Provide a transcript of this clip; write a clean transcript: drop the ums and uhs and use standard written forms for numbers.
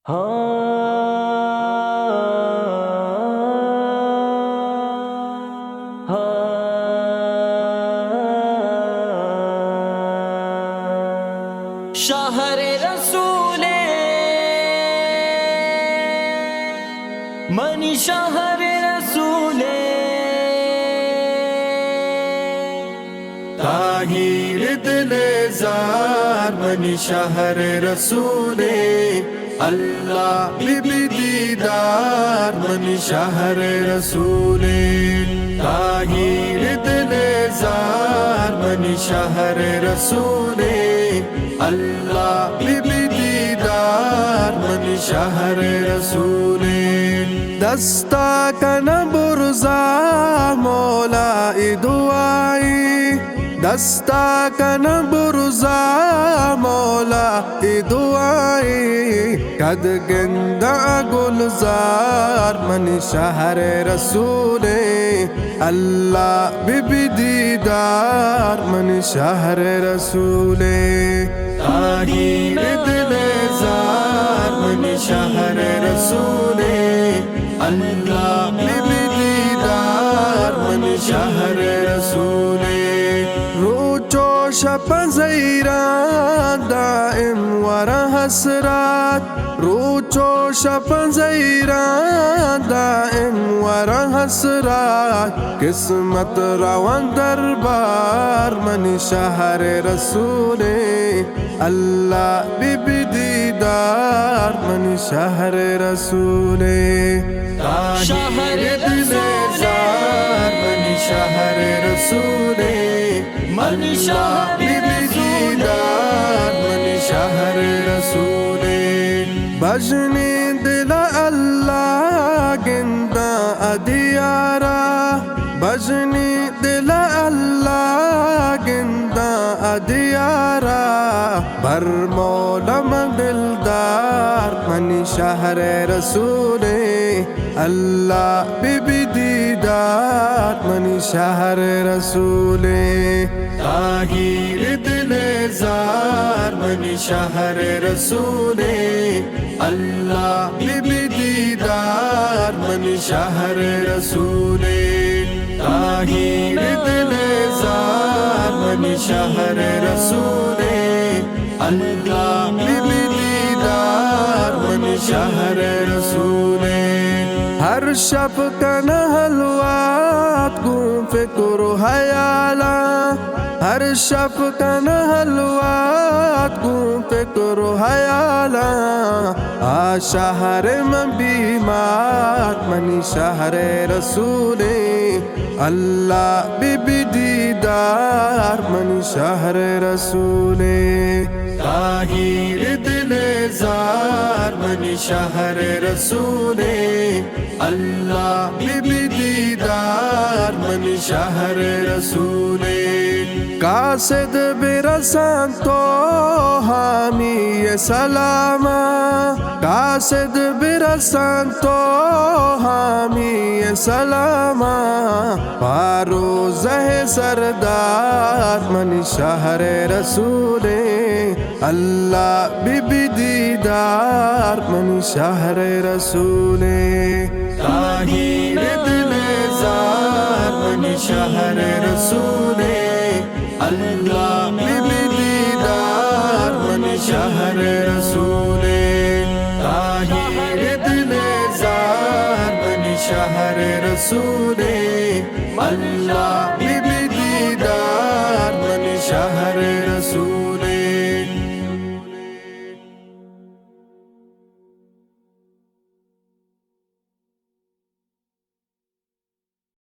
हाँ शाहरे रसूले मनी शाहरे रसूले ताहीर दिले jar money शाहरे रसूले अल्लाह बिबी दीदार मनी शाहरे रसूले ताहीर दिले जार मनी शाहरे रसूले अल्लाह बिबी दीदार मनी शाहरे रसूले दस्ता कन बुरजा मौला दुआई दस्ता कन बुरजा मौला दुआई कद गंदा गुलजार मनी शाहरे रसूले अल्लाह बिबी दीदार मनी शाहरे रसूले ताहीर दिले जार मनी शाहरे रसूले अल्लाह बिबी दीदार मनी शाहरे रसूले रोचो शपन ज़ैरान दाइम वरा हसरात रोचो शपन ज़ैरान दाइम वरा हसरात किस्मत रवन दरबार मनी शाहरे रसूले अल्लाह बिबी दीदार मनी शाहरे रसूले ताहीर दिले जार मनी शाहरे रसूले अल्लाह बिबी दीदार मनी शाहरे रसूले भजनी दिल अल्लाह गिंदा अदियारा भजनी दिल अल्लाह गिंदा अदियारा भर मौलम दिलदार मनी शाहरे रसूले अल्लाह बिबी दीदार मनी शाहरे रसूले ताहीर दिले जार मनी शाहरे रसूले अल्लाह बिबी दीदार मनी शाहरे रसूले ताहीर दिले जार मनी शाहरे रसूले अल्लाह बिबी दीदार मनी शाहरे रसूले हर शब कन हलवात गुम फिक्र हयाला हर शब कन हलवात गुम फिक्र हयाला आ शाहरे में बीमार मनी शाहरे रसूले अल्लाह बिबी दीदार मनी शाहरे रसूले ताहीर दिले जार मनी शाहरे रसूले अल्लाह बिबी दीदार मनी शाहरे रसूले कासिद बिरसन तो हामी ये सलामा कासिद बिरसन तो हामी ये सलामा फारोज़ है सरदार मनी शाहरे रसूले अल्लाह बिबी दीदार मनी शाहरे रसूले ताहीर दिले जार मनी शाहरे रसूले अल्लाह बिबी दीदार मनी शाहरे रसूले ताहीर दिले जार मनी शाहरे रसूले अल्लाह बिबी दीदार मनी शाहरे